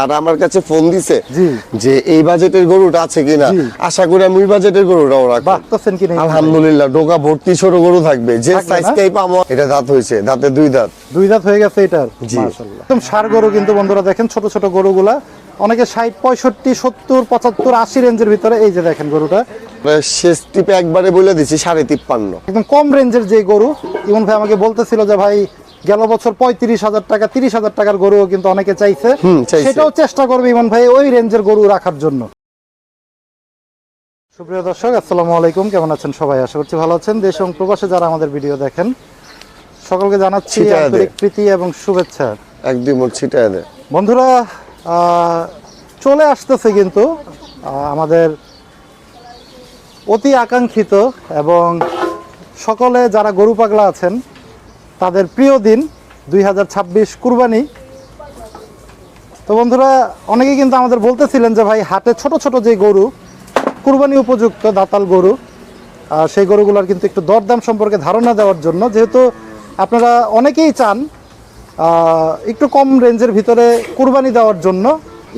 আর আমার কাছে ফোন দিছে যে এই বাজেটের গরুটা আছে কিনা, আশা করি আমি ওই বাজেটের গরুটাও রাখবো। আলহামদুলিল্লাহ ডোকা ভর্তি ছোট গরু থাকবে, যে সাইজটাই পাবো। এটা দাঁত হয়েছে, দাঁতে দুই দাঁত হয়ে গেছে এটার, মাশাআল্লাহ। একদম ষাঁড় গরু কিন্তু বন্ধুরা দেখেন, ছোট ছোট গরুগুলা অনেকে 60 65 70 75 80 রেঞ্জের ভিতরে। এই যে দেখেন গরুটা শেষ টিপে একবারে বলে দিছি 53.5। একদম কম রেঞ্জের যে গরু। ইমন ভাই আমাকে বলতেছিল যে ভাই গেল বছর 35,000 টাকা 30,000 টাকার গরু কিন্তু অনেকে চাইছে, সেটাও চেষ্টা করবে ইমন ভাই ওই রেঞ্জের গরু রাখার জন্য। সুপ্রিয় দর্শক, আসসালামু আলাইকুম, কেমন আছেন সবাই? আশা করছি ভালো আছেন। দেশ এবং প্রবাসে যারা আমাদের ভিডিও দেখেন সকলকে জানাচ্ছি আন্তরিক প্রীতি এবং শুভেচ্ছা। একদম ছিটায় দেয় বন্ধুরা, চলে আসতেছে কিন্তু আমাদের অতি আকাঙ্ক্ষিত এবং সকলে যারা গরু পাগলা আছেন তাদের প্রিয় দিন 2026 কুরবানি। তো বন্ধুরা, অনেকে কিন্তু আমাদের বলতেছিলেন যে ভাই হাটে ছোট ছোট যে গরু কুরবানি উপযুক্ত দাতাল গরু, সেই গরুগুলোর কিন্তু একটু দরদাম সম্পর্কে ধারণা দেওয়ার জন্য, যেহেতু আপনারা অনেকেই চান একটু কম রেঞ্জের ভিতরে কুরবানি দেওয়ার জন্য।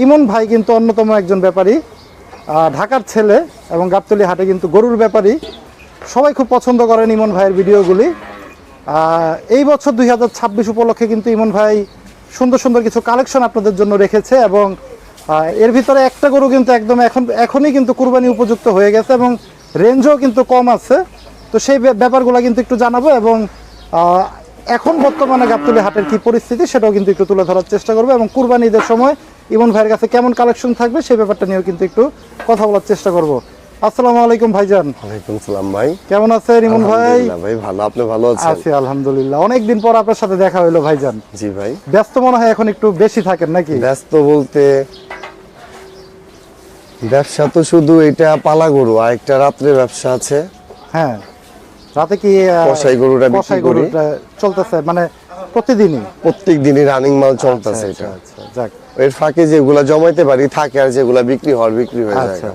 ইমন ভাই কিন্তু অন্যতম একজন ব্যাপারী, ঢাকার ছেলে এবং গাবতলী হাটে কিন্তু গরুর ব্যাপারী। সবাই খুব পছন্দ করেন ইমন ভাইয়ের ভিডিওগুলি। এই বছর 2026 উপলক্ষে কিন্তু ইমন ভাই সুন্দর সুন্দর কিছু কালেকশন আপনাদের জন্য রেখেছে এবং এর ভিতরে একটা গরু কিন্তু একদম এখনই কিন্তু কুরবানি উপযুক্ত হয়ে গেছে এবং রেঞ্জও কিন্তু কম আছে। তো সেই ব্যাপারগুলো কিন্তু একটু জানাবো এবং এখন বর্তমানে গাবতলী হাটের কি পরিস্থিতি সেটাও কিন্তু একটু তুলে ধরার চেষ্টা করবো এবং কুরবানি ঈদের সময় ইমন ভাইয়ের কাছে কেমন কালেকশন থাকবে সেই ব্যাপারটা নিয়েও কিন্তু একটু কথা বলার চেষ্টা করব। আসসালামু আলাইকুম ভাইজান। ওয়ালাইকুম সালাম ভাই, কেমন আছেন ইমন ভাই? ভাই ভালো, আপনি ভালো আছেন? আছি আলহামদুলিল্লাহ। অনেকদিন পর আপনার সাথে দেখা হলো ভাইজান। জি ভাই। ব্যস্ত মনে হয় এখন একটু বেশি থাকেন নাকি? ব্যস্ত বলতে ব্যবসা তো শুধু এটা পালা গরু, আর একটা রাত্রে ব্যবসা আছে। হ্যাঁ, রাতে কি কসাই গরুটা বিক্রি করি, চলতেছে মানে প্রত্যেক দিনই রানিং মাল চলতেছে এটা। আচ্ছা, যাক। এর ফাঁকে যেগুলা জমাইতে পারি থাকে আর যেগুলা বিক্রি হয়ে যায়। আচ্ছা,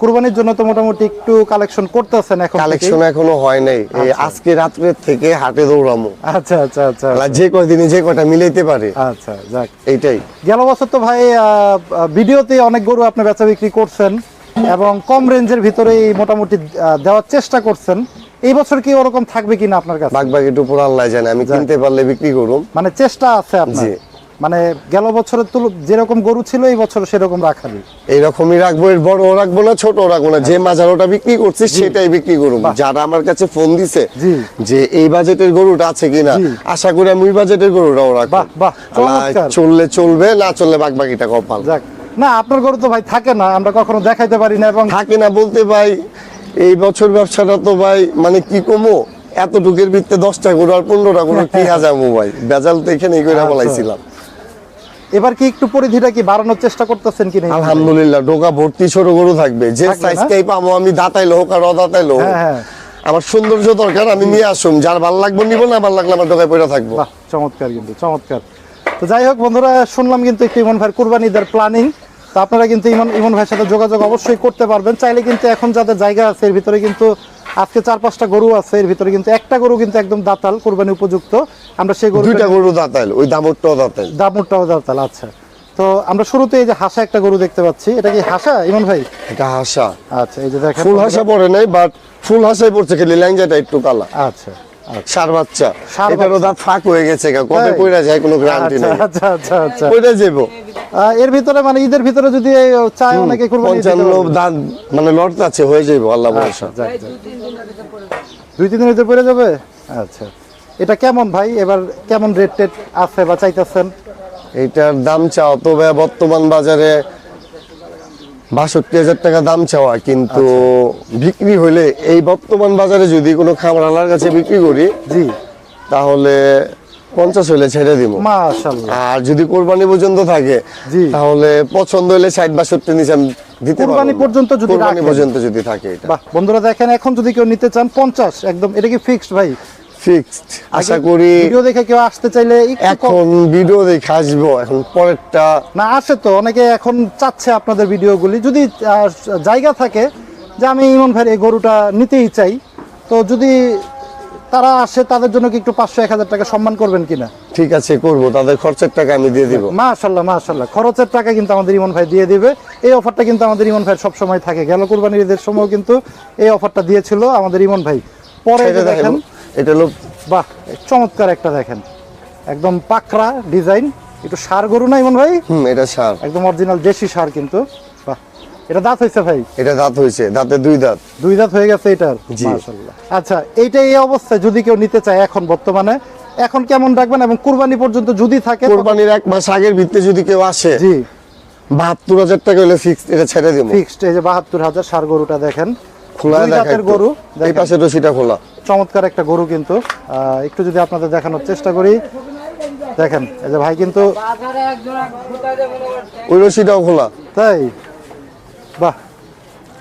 কুরবানির জন্য তো মোটামুটি একটু কালেকশন করতেছেন এখন? কালেকশন এখনো হয় নাই, এই আজকে রাত্রে থেকে হাটে দৌড়ামো। আচ্ছা আচ্ছা আচ্ছা, যে কয়দিনে যে কয়টা মিলাইতে পারে। আচ্ছা, যাক। এইটাই। গেল বছর তো ভাই ভিডিওতে অনেক গরু আপনি বেচা বিক্রি করছেন এবং কম রেঞ্জের ভিতরেই মোটামুটি দেওয়ার চেষ্টা করছেন। এই বছর কি ওরকম থাকবে কিনা আপনার কাছে? বাগবাগিটু পুরো আল্লাহ জানে, আমি কিনতে পারলে বিক্রি করুম, মানে চেষ্টা আছে আপনার। মানে গেল বছরের যেরকম গরু ছিল এই বছর সেরকম রাখাবি? এইরকমই রাখবো, এর বড় রাখবো না ছোট রাখবো না, যে মাঝারোটা বিক্রি করছি সেটাই বিক্রি করুম। যারা আমার কাছে ফোন দিছে যে এই বাজেটের গরুটা আছে কিনা, আশা করি আমি ওই বাজেটের গরুটাও রাখবো। চললে চলবে, না চললে বাগবাগিটা কপাল। না, আপনার গরু তো ভাই থাকে না, আমরা কখনো দেখাইতে পারি না। এবং থাকে না বলতে ভাই, এই বছর ব্যবসাটা তো ভাই মানে কি কমো, এতটুকের ভিত্তে 10টা গরু আর 15টা গরু কি হাজামো ভাই, বেজাল তো এখানে করে বলাইছিলাম। এবার কি একটু পরিধিটা কি বাড়ানোর চেষ্টা করতেছেন কিনা? আলহামদুলিল্লাহ ডোকা ভর্তি ছোট গরু থাকবে, যে সাইজটাই পাবো আমি, দাঁতাইলো হোক আর অদাঁতাইলো হোক। আমার সৌন্দর্য দরকার, আমি নিয়ে আসুম, যার ভালো লাগবে নিব, না ভালো লাগলে আমার ডোকায় পড়ে থাকবো। চমৎকার, কিন্তু চমৎকার। তো যাই হোক বন্ধুরা, শুনলাম কিন্তু একটু ইমন ভাইয়ের কুরবানি ঈদের প্ল্যানিং। তো আপনারা কিন্তু ইমন ভাইয়ের সাথে যোগাযোগ অবশ্যই করতে পারবেন চাইলে। কিন্তু এখন যাদের জায়গা আছে এর ভিতরে কিন্তু আজকে 4-5টা গরু আছে, এর ভিতরে কিন্তু একটা গরু কিন্তু একদম দাতাল কুরবানি উপযুক্ত। আমরা সেই গরু, 2টা গরু দাতাল, ওই দামুরটাও দাতাল। আচ্ছা, তো আমরা শুরুতে এই যে হাসা একটা গরু দেখতে পাচ্ছি, এটা কি হাসা ইমন ভাই? এটা হাসা। আচ্ছা, এই যে দেখেন ফুল হাসা পড়ে নাই, বাট ফুল হাসাই পড়ছে, খালি ল্যাংজাটা একটু কালা। আচ্ছা, সার বাচ্চা, এটারও দাঁত ফাঁক হয়ে গেছে, কবে কইরা যায় কোনো গ্যারান্টি নেই। আচ্ছা আচ্ছা আচ্ছা, কইরা যাবো এর ভিতরে মানে ঈদের ভিতরে যদি চায় অনেকে কুরবানি 55 দাঁত মানে লড়তে আছে, হয়ে যাবে আল্লাহ ভরসা। 2-3 দিনের ভিতরে পড়ে যাবে। আচ্ছা, এটা কেমন ভাই, এবার কেমন রেট আছে বা চাইতেছেন? এইটার দাম চাও তো ভাই বর্তমান বাজারে 62,000 টাকা দাম চাওয়া, কিন্তু বিক্রি হইলে এই বর্তমান বাজারে যদি কোনো খামারওয়ালার কাছে বিক্রি করি তাহলে 50 হইলে ছেড়ে দিব, মাশাআল্লাহ। আর যদি কোরবানি পর্যন্ত থাকে তাহলে পছন্দ হইলে 60-62 নিচে দিতে পারবো। কোরবানি পর্যন্ত যদি থাকে এটা। বাহ, বন্ধুরা দেখেন, এখন যদি কেউ নিতে চান 50 একদম, এটা কি ফিক্সড ভাই? ফিক্সড। আশা করি ভিডিও দেখে কেউ আসতে চাইলে এখন ভিডিও দেখে আসবো, এখন পরেরটা না আসে তো অনেকে এখন চাচ্ছে আপনাদের ভিডিওগুলি। যদি জায়গা থাকে যে আমি ইমন ভাইয়ের এই গরুটা নিতেই চাই, তো যদি তারা আসে তাদের জন্য কি একটু 500-1000 টাকা সম্মান করবেন কিনা? ঠিক আছে করব, তাদের খরচের টাকা আমি দিয়ে দিব। মাশাআল্লাহ মাশাআল্লাহ, খরচের টাকা কিন্তু আমাদের ইমন ভাই দিয়ে দিবে। এই অফারটা কিন্তু আমাদের ইমন ভাই সব সময় থাকে, গেল কুরবানির ঈদের সময় কিন্তু এই অফারটা দিয়েছিল আমাদের ইমন ভাই। পরে যে দেখেন এটা হলো, বাহ চমৎকার একটা দেখেন একদম পাকড়া ডিজাইন, একটু ষাঁড় গরু না ইমন ভাই? এটা ষাঁড়, একদম অরিজিনাল দেশি ষাঁড় কিন্তু। বাহ, এটা দাঁত হয়েছে ভাই? এটা দাঁত হয়েছে, দাঁতে 2 দাঁত। 2 দাঁত হয়ে গেছে এটার, মাশাআল্লাহ। আচ্ছা, এইটা এই অবস্থায় যদি কেউ নিতে চায় এখন বর্তমানে, এখন কেমন রাখবেন এবং কুরবানি পর্যন্ত যদি থাকে? কুরবানির 1 মাস আগের ভিতরে যদি কেউ আসে, জি 72,000 টাকা হলে ফিক্সড, এটা ছেড়ে দেব। ফিক্সড। এই যে 72,000 ষাঁড় গরুটা দেখেন, খোলা দেখার গরু, এই পাশে রশিটা খোলা, চমৎকার একটা গরু কিন্তু। একটু যদি আপনাদের দেখানোর চেষ্টা করি, দেখেন এই যে ভাই কিন্তু ওই রশিটাও খোলা। তাই, বাহ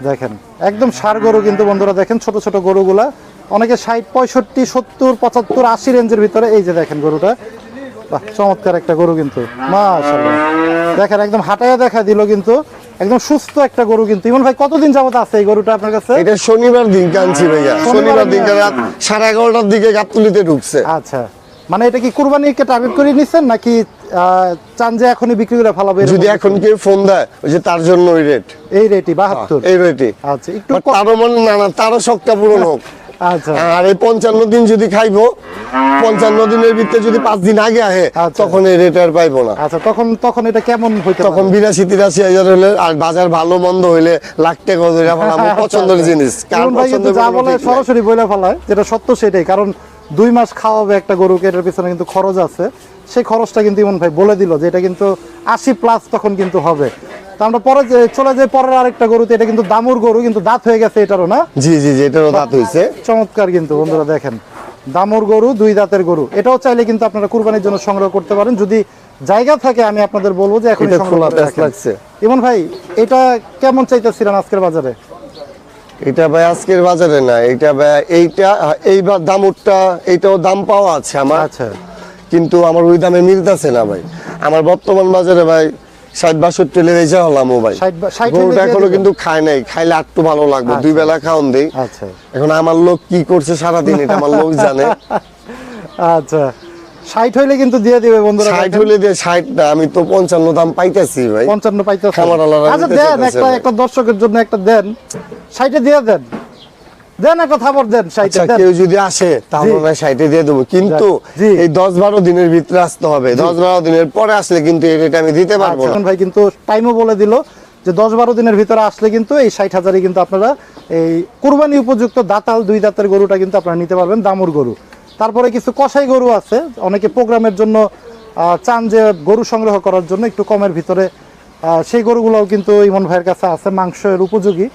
দেখেন একদম ষাঁড় গরু কিন্তু বন্ধুরা। দেখেন ছোট ছোট গরুগুলা, অনেকে 60, 65, 70, 75, 80 রেঞ্জের ভিতরে। এই যে দেখেন গরুটা, বাহ চমৎকার একটা গরু কিন্তু, মাশাআল্লাহ। দেখেন একদম হাঁটায়া দেখা দিল কিন্তু, একদম সুস্থ একটা গরু কিন্তু। ইমন ভাই কতদিন যাবত আছে এই গরুটা আপনার কাছে? এটা শনিবার দিন কানছি ভাইয়া, শনিবার দিন রাত 11:30টার দিকে গাবতলিতে ঢুকছে। আচ্ছা, মানে এটা কি কুরবানিকে টার্গেট করে নিছেন নাকি চান যে এখনই বিক্রি করে ফেলাবে? যদি এখন কেউ ফোন দেয়, ওই যে তার জন্য ওই রেট, এই রেটই 72, এই রেটই। আচ্ছা, একটু তারও মানে না তারও শখটা পূরণ হোক। আচ্ছা, আর এই 55 দিন যদি খাইবো, 55 দিনের ভিতরে যদি 5 দিন আগে আহে, আচ্ছা। তখন এই রেট আর পাইবো না। আচ্ছা, তখন এটা কেমন হইতে তখন 82-83 হলে, আর বাজার ভালো মন্দ হইলে লাখ টাকা ধরে আমার পছন্দের জিনিস। কার ভাই কিন্তু যা বলে পছন্দের সরাসরি বলে ফেলায়, যেটা সত্য সেটাই। কারণ 2 মাস খাওয়াবে একটা গরুকে, এটার পিছনে কিন্তু খরচ আছে। সেই খরচটা কিন্তু ইমন ভাই বলে দিল যে এটা কিন্তু 80+ তখন কিন্তু হবে। তো আমরা পরে চলে যাই পরের আরেকটা গরুতে। এটা কিন্তু দামুর গরু, কিন্তু দাঁত হয়ে গেছে এটারও না? জি জি জি, এটারও দাঁত হইছে। চমৎকার কিন্তু বন্ধুরা দেখেন, দামুর গরু, 2 দাঁতের গরু। এটাও চাইলে কিন্তু আপনারা কুরবানির জন্য সংগ্রহ করতে পারেন, যদি জায়গা থাকে। আমি আপনাদের বলবো যে এখন এটা খোলা প্যাচ লাগছে। ইমন ভাই এটা কেমন চাইতেছিলেন আজকের বাজারে? এটা ভাই আজকের বাজারে না, এটা ভাই এইবার দামটা, এইটাও দাম পাওয়া আছে আমার। আচ্ছা, কিন্তু আমার ওই দামে মিলতেছে না ভাই। আমার বর্তমান বাজারে ভাই 60-62 লে বেচা হলাম ভাই। 60 গরুটা এখনো কিন্তু খায় নাই, খাইলে একটু ভালো লাগবে। 2 বেলা খাওন দেই। আচ্ছা, এখন আমার লোক কি করছে সারাদিন, এটা আমার লোক জানে। আচ্ছা 60 হইলে কিন্তু দিয়ে দিবে বন্ধুরা। 60 হইলে দিয়ে 60 না, আমি তো 55 দাম পাইতেছি ভাই। 55 পাইতেছেন? খামারওয়ালারা আচ্ছা দিতে দেন, চাইতেছে একটা দর্শকের জন্য একটা দেন, 60 দিয়ে দেন, দেন একটা থাপর দেন, 60 আচ্ছা, দেন। কেউ যদি আসে তাহলে না 60 দিয়ে দেবো, কিন্তু জি। এই 10-12 দিনের ভিতরে আসতে হবে। 10-12 দিনের পরে আসলে কিন্তু এই রেট আমি দিতে পারবো না। আচ্ছা, ভাই কিন্তু টাইমও বলে দিল যে 10-12 দিনের ভিতরে আসলে কিন্তু এই 60,000-ই কিন্তু আপনারা এই কুরবানি উপযুক্ত দাঁতাল 2 দাঁতের গরুটা কিন্তু আপনারা নিতে পারবেন, দামুর গরু। তারপরে কিছু কসাই গরু আছে, অনেকে প্রোগ্রামের জন্য চান যে গরু সংগ্রহ করার জন্য একটু কমের ভিতরে, সেই গরুগুলোও কিন্তু ইমন ভাইয়ের কাছে আছে, মাংসের উপযোগী,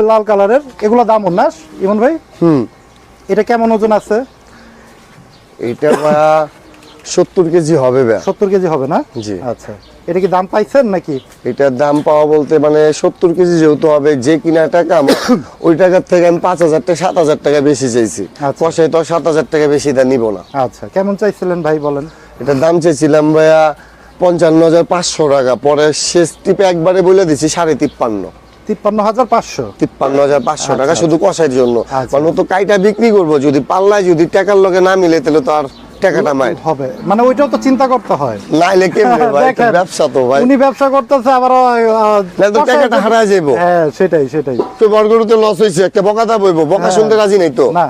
লাল কালারের। এগুলো দাম না ইমন ভাই? এটা কেমন ওজন আছে? এটা 70 কেজি হবে ভাই। 70 কেজি হবে না? জি। আচ্ছা, এটা কি দাম পাইছেন নাকি? এটার দাম পাওয়া বলতে মানে 70 কেজি যেহেতু হবে, যে কিনা টাকা ওই টাকার থেকে আমি 5,000 টাকা 7,000 টাকা বেশি চাইছি। আচ্ছা। কষাই তো 7,000 টাকা বেশি দা নিব না। আচ্ছা, কেমন চাইছিলেন ভাই বলেন? এটার দাম চাইছিলাম ভাইয়া 55,500 টাকা, পরে শেষ টিপে একবারে বলে দিছি 53,500। 53,500? 53,500 টাকা শুধু কষাইয়ের জন্য। আচ্ছা। মানে তো কাইটা বিক্রি করবো, যদি পাল্লায় যদি টাকার লগে না মিলে তাহলে তো আর টাকাটা মাইর হবে, মানে ওইটাও তো চিন্তা করতে হয়। নাইলে কেমনে ভাই, এটা দেখেন, ব্যবসা তো ভাই। উনি ব্যবসা করতেছে আবার নাহলে তো টাকাটা হারায় যাইবো। হ্যাঁ, সেটাই। তো বড়গরুতে লস হইছে, একটা বকাদা বইবো, বকা শুনতে রাজি নাই তো। না,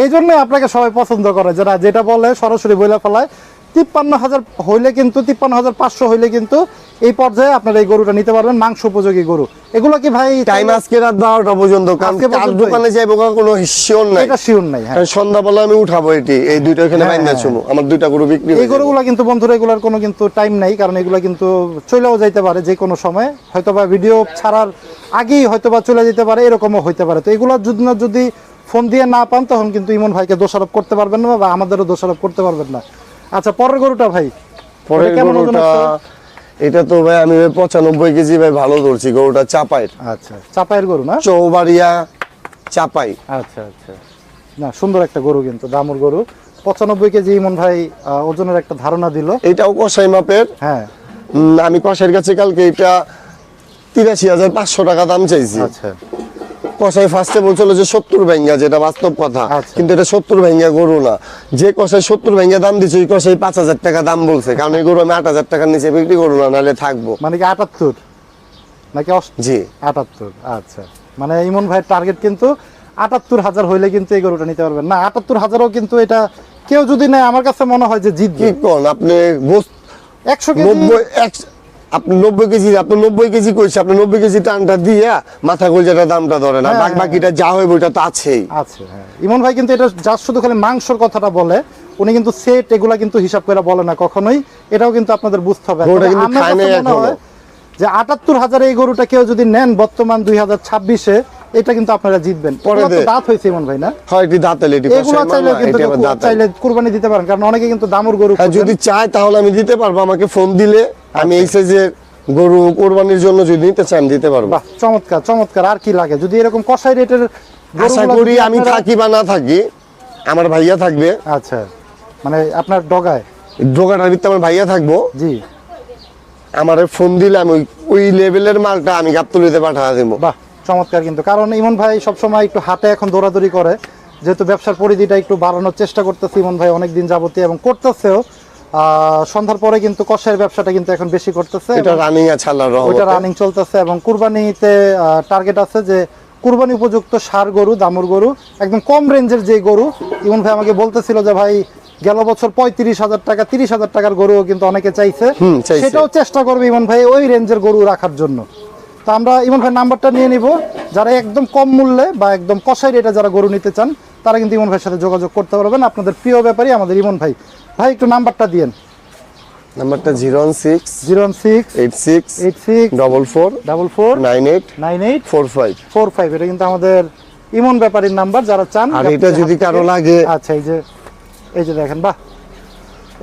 এই জন্যই আপনাকে সবাই পছন্দ করে, যারা যেটা বলে সরাসরি বলে ফেলায়। 53,000 হইলে কিন্তু, 53,500 হইলে কিন্তু এই পর্যায়ে আপনারা এই গরুটা নিতে পারবেন, মাংস উপযোগী গরু। এগুলো কি ভাই টাইম আজকে রাত 12টা পর্যন্ত, কারণ আজকে কার পর্যন্তই? দোকানে যাইবো কোনো শিওর নাই। এটা শিওর নাই। হ্যাঁ, কারণ সন্ধ্যাবেলা আমি উঠাবো এই দুইটা এখানে বাইন্দা চুমু, আমার 2টা গরু বিক্রি এই হয়ে যাবে। গরুগুলা কিন্তু বন্ধুরা, এগুলার কোনো কিন্তু টাইম নাই, কারণ এগুলা কিন্তু চলেও যাইতে পারে যে কোনো সময়, হয়তোবা ভিডিও ছাড়ার আগেই হয়তোবা চলে যেতে পারে, এরকমও হইতে পারে। তো এগুলোর যদি ফোন দিয়ে না পান, তখন কিন্তু ইমন ভাইকে দোষারোপ করতে পারবেন না, বা আমাদেরও দোষারোপ করতে পারবেন না। আচ্ছা, পরের গরুটা ভাই, পরের এটা কেমন ওজন গরুটা, আছে? এটা তো ভাই আমি 95 কেজি ভাই ভালো ধরছি। গরুটা চাপাইয়ের। আচ্ছা, চাপাইয়ের গরু না? চৌবাড়িয়া চাপাই। আচ্ছা, না সুন্দর একটা গরু কিন্তু, দামুর গরু। 95 কেজি ইমন ভাই ওজনের একটা ধারণা দিল। এটাও কষাই মাপের। হ্যাঁ, আমি কষাইয়ের কাছে কালকে এটা 83,500 টাকা দাম চাইছি। আচ্ছা, কষাই ফার্স্টে বলছিল যে 70 ভেঙ্গা, যেটা বাস্তব কথা, আচ্ছা। কিন্তু এটা 70 ভেঙ্গা গরু না। যে কষাই 70 ভেঙ্গা দাম দিচ্ছে ওই কষাই 5000 টাকা দাম বলছে, কারণ এই গরু আমি 8000 টাকার নিচে বিক্রি করবো না, নাহলে থাকবো। মানে কি 78 নাকি জি 78? আচ্ছা, মানে ইমন ভাইয়ের টার্গেট কিন্তু 78,000 হইলে কিন্তু এই গরুটা নিতে পারবেন না। 78,000ও কিন্তু এটা কেউ যদি নেয় আমার কাছে মনে হয় যে জিতবে। কি কোন আপনি 100 কেজি 90 আপনি 90 কেজি, আপনি 90 কেজি কইছে, আপনি 90 কেজি টানটা দিয়া মাথা গোলজাটা দামটা ধরেন, আর হ্যাঁ, বাকিটা যা হইব ওটা তো আছেই। আছে। হ্যাঁ, ইমন ভাই কিন্তু এটা জাস্ট শুধু খালি মাংসর কথাটা বলে, উনি কিন্তু সেট এগুলা কিন্তু হিসাব করে বলে না কখনোই। এটাও কিন্তু আপনাদের বুঝতে হবে। গরুটা তবে কিন্তু আমার খায় কাছে নাই মনে এখনো। হয় যে 78,000 এই গরুটা কেউ যদি নেন বর্তমান 2026-এ, এটা কিন্তু আপনারা জিতবেন। পরে এগুলো তো দে। দাঁত হয়েছে ইমন ভাই না? হয় এটি দাঁতালে, এটি এগুলো কষাই চাইলে মামা, কিন্তু এটি আবার দাঁতালে। চাইলে কুরবানি দিতে পারেন, কারণ অনেকে কিন্তু দামুর গরু হ্যাঁ, খোঁজেন। যদি চায় তাহলে আমি দিতে পারবো, আমাকে ফোন দিলে আমি এই সাইজের গরু কোরবানির জন্য যদি নিতে চান দিতে পারবো। বাহ, চমৎকার চমৎকার। আর কি লাগে? যদি এরকম কষাই রেটের আশা করি আমি থাকি বা না থাকি, আমার ভাইয়া থাকবে। আচ্ছা, মানে আপনার ডগায়। দোকানটার ভিতরে আমার ভাইয়া থাকবো, জি, আমার ফোন দিলে আমি ওই লেভেলের মালটা আমি গাবতলিতে পাঠা দেবো। বাহ, চমৎকার। কিন্তু কারণ ইমন ভাই সবসময় একটু হাটে এখন দৌড়াদৌড়ি করে, যেহেতু ব্যবসার পরিধিটা একটু বাড়ানোর চেষ্টা করতেছে ইমন ভাই অনেকদিন যাবতীয়, এবং করতেছেও। সন্ধ্যার পরে কিন্তু কষাইয়ের ব্যবসাটা কিন্তু এখন বেশি করতেছে, এটা রানিং আছে আল্লাহর ওইটা রহমতে। রানিং চলতেছে। এবং কুরবানিতে টার্গেট আছে যে কুরবানি উপযুক্ত ষাঁড় গরু, দামুর গরু, একদম কম রেঞ্জের যে গরু। ইমন ভাই আমাকে বলতেছিল যে ভাই গেল বছর 35,000 টাকা 30,000 টাকার গরুও কিন্তু অনেকে চাইছে, চাইছে। সেটাও চেষ্টা করবে ইমন ভাই ওই রেঞ্জের গরু রাখার জন্য। তো আমরা ইমন ভাই নাম্বারটা নিয়ে নিব, যারা একদম কম মূল্যে বা একদম কষাই রেটে যারা গরু নিতে চান তারা কিন্তু ইমন ভাইয়ের সাথে যোগাযোগ করতে পারবেন। আপনাদের প্রিয় ব্যাপারী আমাদের ইমন ভাই। ভাই একটু নাম্বারটা দিয়েন। নাম্বারটা 016 06 86 86 44 44 98 98 45। 45। এটা কিন্তু আমাদের ইমন ব্যাপারীর নাম্বার, যারা চান। আর এটা যদি কারো লাগে, আচ্ছা, এই যে দেখেন, বাহ,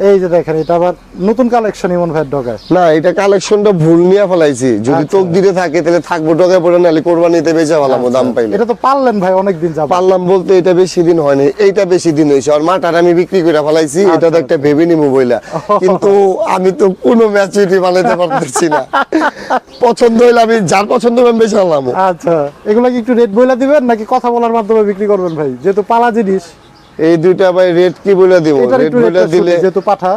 এই যে দেখেন, এটা আবার নতুন কালেকশন ইমন ভাইয়ের ডগায়। না এটা কালেকশনটা ভুল নিয়ে ফেলাইছি, যদি আচ্ছা। তকদিরে থাকে তাহলে থাকবো, ডগায় পড়ে নাহলে কোরবানিতে বেচা ফেলামো দাম পাইলে। এটা তো পারলেন ভাই অনেকদিন যাবে। পারলাম বলতে এটা বেশি দিন হয়নি, এইটা বেশি দিন হয়েছে। আর মাটার আমি বিক্রি করে ফেলাইছি, এটা তো একটা ভেবে নিবো বইলা, কিন্তু আমি তো কোনো ম্যাচুরিটি বানাইতে পারতেছি না। পছন্দ হইলে আমি যার পছন্দ হবে আমি বেশি আনলাম। আচ্ছা, এগুলা কি একটু রেট বইলা দিবেন নাকি কথা বলার মাধ্যমে বিক্রি করবেন ভাই, যেহেতু পালা জিনিস? এই দুইটা ভাই রেট কি বলে দিব? এটার রেট একটু বলে রেটটা দিলে শুনি, যেহেতু পাঠা।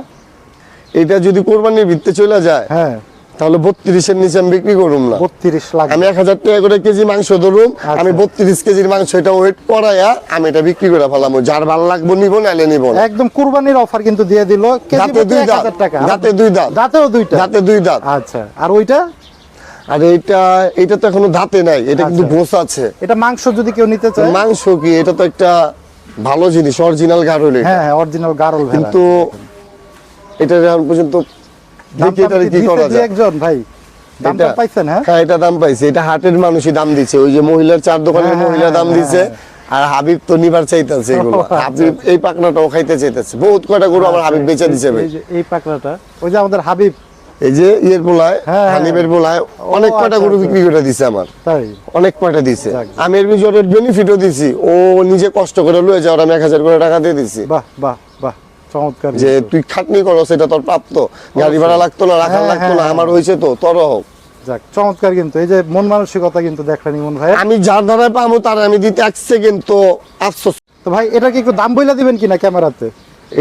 এটা যদি কোরবানির ভিত্তে চলে যায় হ্যাঁ, তাহলে 32-এর নিচে আমি বিক্রি করুম না। 32 লাখ। আমি 1000 টাকা করে কেজি মাংস ধরুম, আচ্ছা। আমি 32 কেজির মাংস এটা ওয়েট করাইয়া আমি এটা বিক্রি করে ফেলাম। যার ভালো লাগবো নিবো, নাইলে নিবো না। একদম কুরবানির অফার কিন্তু দিয়ে দিল, কেজি দাঁতে প্রতি 2 দাঁত, 1000 টাকা। দাঁতে 2 দাঁত, দাঁতেও দুইটা? দাঁতে 2 দাঁত। আচ্ছা, আর ওইটা? আর এটা তো এখনো দাঁতে নাই, এটা কিন্তু আচ্ছা। বোস আছে। এটা মাংস যদি কেউ নিতে চায়? মাংস কি, এটা তো একটা ভালো জিনিস, অরিজিনাল গারল এটা। হ্যাঁ, অরিজিনাল গারল ভেড়া। কিন্তু এটা এখন পর্যন্ত দাম দেখি এটার কি দিতে করা দুই যায়। একজন ভাই দাম এটা পাইছেন? হ্যাঁ, হ্যাঁ এটা দাম পাইছে, এটা হাটের মানুষই দাম দিচ্ছে, ওই যে মহিলার চার দোকানের হ্যাঁ, মহিলা দাম হ্যাঁ, দিছে। আর হাবিব তো নিবার চাইতেছে এগুলো, আচ্ছা, হাবিব এই পাকনাটাও খাইতে চাইতেছে। বহুত কয়টা গরু আমার হাবিব বেচে দিছে ভাই। এই যে এই পাকড়াটা, ওই যে আমাদের হাবিব, এই যে ইয়ের বোলায়, হ্যাঁ, হানিবের বোলায় অনেক কয়টা আচ্ছা, গরু আচ্ছা। বিক্রি করে দিছে আমার, তাই? অনেক কয়টা দিছে। যাক। আমি এর ভিতরে বেনিফিটও দিছি, ও নিজে কষ্ট করে লয়ে যাওয়ার আমি 1000 করে টাকা দিয়ে দিছি, বাহ বাহ বাহ, চমৎকার। যে কিন্তু। তুই খাটনি করো সেটা তোর প্রাপ্ত, গাড়ি ভাড়া লাগতো না, রাখার হ্যাঁ, লাগতো না, হ্যাঁ, আমার হয়েছে তো তোর হোক। যাক, চমৎকার। কিন্তু এই যে মন মানসিকতা কিন্তু দেখলেন ইমন ভাই। আমি যার দ্বারাই পাবো তার আমি দিতে 1 সেকেন্ড তো আফসোস। তো ভাই এটা কি একটু দাম বইলা দিবেন কিনা ক্যামেরাতে?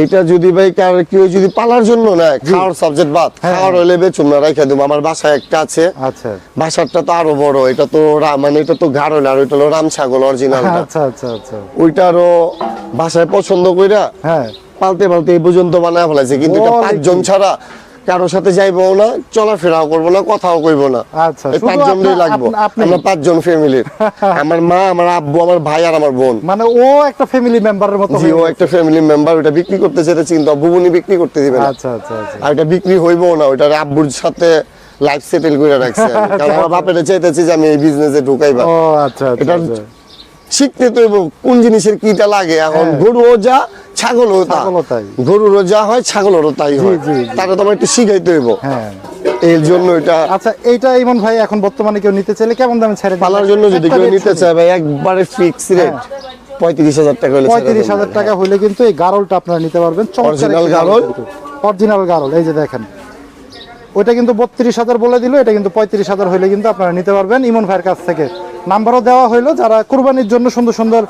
এটা যদি ভাই কার কেউ যদি পালার জন্য না, খাওয়ার সাবজেক্ট বাদ, হ্যাঁ। খাওয়ার হইলে বেচুম না, রাইখা দেবো। আমার বাসায় একটা আছে, আচ্ছা বাসারটা তো আরো বড়, এটা তো মানে এটা তো গাড়ল, আর ওইটা হলো রাম ছাগল অরিজিনাল। আচ্ছা আচ্ছা আচ্ছা। ওইটারও বাসায় পছন্দ কইরা হ্যাঁ, পালতে পালতে এই পর্যন্ত বানায় ফেলাইছে, কিন্তু এটা বলে 5 কি? জন ছাড়া কারোর সাথে যাইবো না, চলাফেরাও করবো না, কথাও কইবো না। আচ্ছা, এই শুধু 5 জনই আপনা- লাগবো। আপনি? আমরা 5 জন ফ্যামিলির, আমার মা, আমার আব্বু, আমার ভাই আর আমার বোন। মানে ও একটা ফ্যামিলি মেম্বারের মতো জি, হয়ে ও গেছে। একটা ফ্যামিলি মেম্বার। ওটা বিক্রি করতে চেয়েছি কিন্তু বুবুনি বিক্রি করতে দিবে না। আচ্ছা আচ্ছা আচ্ছা। আর এটা বিক্রি হইবো না, ওটা আব্বুর সাথে লাইফ সেটেল করে রাখছে আমি। কারণ আমার বাপের চাইতেছি যে আমি এই বিজনেসে ঢুকাইবা। ও আচ্ছা আচ্ছা এটা আচ্ছা। শিখতে তো হইবো কোন জিনিসের কিটা লাগে। এখন হ্যাঁ। গরুও যা, ছাগলও ছাগলও তাই। গরুরও যা হয়, ছাগলেরও তাই হয়। জি, জি। তাকে তো আমার একটু শিখাইতে হইব। হ্যাঁ, এর জন্য এটা আচ্ছা, এইটা ইমন ভাই এখন বর্তমানে কেউ নিতে চাইলে কেমন দামে ছেড়ে দিবেন? পালার জন্য যদি একটা কেউ rate নিতে শুনি। চায় ভাই, একবারে ফিক্স রেট 35,000 টাকা হলে 35,000 টাকা হলে কিন্তু এই গারলটা আপনারা নিতে পারবেন। Original গারল। অরিজিনাল গারল, এই যে দেখেন, ওইটা কিন্তু 32,000 বলে দিল, এটা কিন্তু 35,000 হলে কিন্তু আপনারা নিতে পারবেন ইমন ভাইয়ের কাছ থেকে। নাম্বারও দেওয়া হইলো। যারা কুরবানির জন্য সুন্দর সুন্দর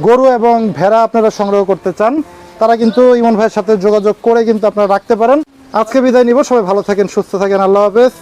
গরু এবং ভেড়া আপনারা সংগ্রহ করতে চান তারা কিন্তু ইমন ভাইয়ের সাথে যোগাযোগ করে কিন্তু আপনারা রাখতে পারেন। আজকে বিদায় নিব, সবাই ভালো থাকেন, সুস্থ থাকেন, আল্লাহ হাফেজ।